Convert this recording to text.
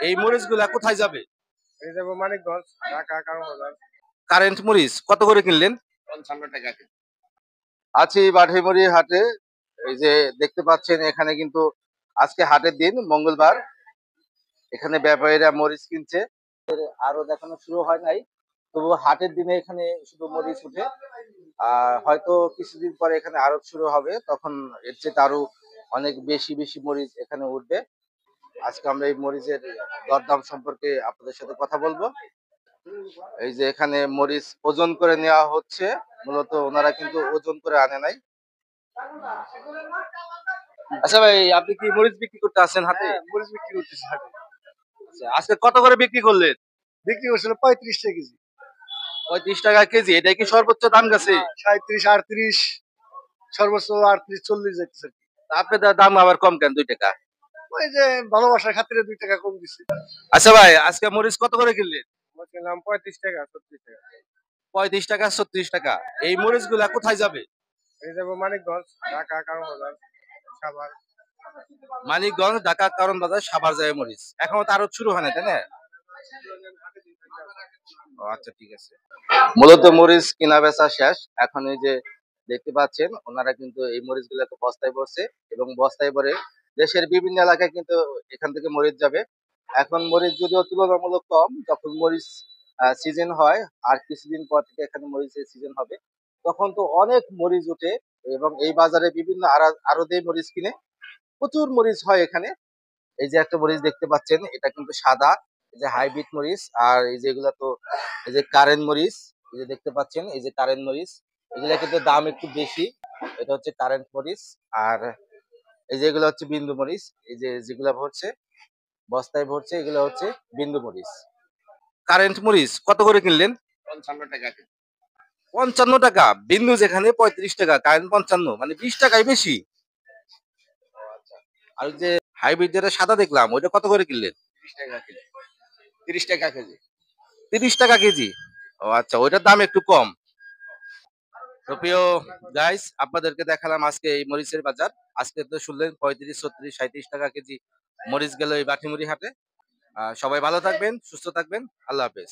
এই মরিচ গুলা কোথায় যাবে? এই যাবো মানিকগঞ্জ, ঢাকা, কারণ কারেন্ট মরিচ কত করে কিনলেন? 55 টাকা কেজি। আছি বাঘাইমুড়ি হাটে। এই যে দেখতে পাচ্ছেন এখানে কিন্তু আজকে হাটের দিন মঙ্গলবার। এখানে ব্যাপারীরা মরিচ কিনছে। আরো দেখানো শুরু হয় নাই, তবু হাটের দিনে এখানে শুধু মরিচ উঠে। হয়তো কিছুদিন পরে এখানে আড়ত শুরু হবে, তখন এর চেয়ে আরো অনেক বেশি বেশি মরিচ এখানে উঠবে। আজকে আমরা এই মরিচের দরদাম সম্পর্কে আপনাদের সাথে কথা বলবো। এই যে এখানে মরিচ ওজন করে নেওয়া হচ্ছে, মূলত ওনারা কিন্তু ওজন করে আনে নাই। আচ্ছা ভাই, আপনি কি মরিচ বিক্রি করতে আসছেন হাটে? মরিচ বিক্রি করতেছি হাটে। আচ্ছা, আজকে কত করে বিক্রি করলেন? বিক্রি করছিল 35 টাকা কেজি। 35 টাকা কেজি, এটাই কি সর্বোচ্চ দাম গেছে? 37, 38, সর্বোচ্চ 38, 40 যাইতেছে। আপনাদের দাম আবার কম কেন 2 টাকা? ওই যে ভালোবাসার খাতিরে 2 টাকা কম দিছে। আচ্ছা ভাই, আজকে মরিচ কত করে কিনলেন? আমার কিনলাম 35 টাকা, 36 টাকা। 35 টাকা, 36 টাকা। এই মরিচ গুলা কোথায় যাবে? এই যাবো মানিকগঞ্জ, ঢাকা, কারণ সাভার। মানিকগঞ্জ, ঢাকা, কারণ বাজার, সাভার যায় মরিচ। এখনো তো আরো শুরু হয় না, তাই না? ও আচ্ছা, ঠিক আছে। মূলত মরিচ কেনা বেচা শেষ। এখন এই যে দেখতে পাচ্ছেন ওনারা কিন্তু এই মরিচ গুলাকে বস্তায় ভরছে, এবং বস্তায় ভরে দেশের বিভিন্ন এলাকায় কিন্তু এখান থেকে মরিচ যাবে। এখন মরিচ যদিও তুলনামূলক কম, যখন মরিচ সিজন হয় আর কিছুদিন পর থেকে এখানে মরিচের সিজন হবে, তখন তো অনেক মরিচ ওঠে। এবং এই বাজারে বিভিন্ন আড়তে মরিচ কিনে প্রচুর মরিচ হয় এখানে। এই যে একটা মরিচ দেখতে পাচ্ছেন, এটা কিন্তু সাদা, এই যে হাইব্রিড মরিচ। আর এই যে এগুলা তো এই যে কারেন্ট মরিচ, এই যে দেখতে পাচ্ছেন, এই যে কারেন্ট মরিচ, এগুলা কিন্তু দাম একটু বেশি। এটা হচ্ছে কারেন্ট মরিচ। আর এই যে এগুলো হচ্ছে বিন্দু মরিচ, এই যে যেগুলা ভরছে বস্তায় ভরছে, এগুলো হচ্ছে বিন্দু মরিচ। কারেন্ট মরিচ কত করে কিনলেন? 55 টাকা কেজি। 55 টাকা? বিন্দু যেখানে 35 টাকা, কারেন্ট 55, মানে 20 টাকাই বেশি। আর ওই যে হাইব্রিড যেটা সাদা দেখলাম, ওইটা কত করে কিনলেন? 30 টাকা কেজি। 30 টাকা কেজি। 30 টাকা কেজি? ও আচ্ছা, ওইটার দাম একটু কম। তো প্রিয় গাইস, আপনাদেরকে দেখালাম আজকে এই মরিচের বাজার। আজকে তো শুনলেন 35, 36, 37 টাকা কেজি মরিচ গেল এই বাটিমুড়ি হাটে। সবাই ভালো থাকবেন, সুস্থ থাকবেন। আল্লাহ হাফেজ।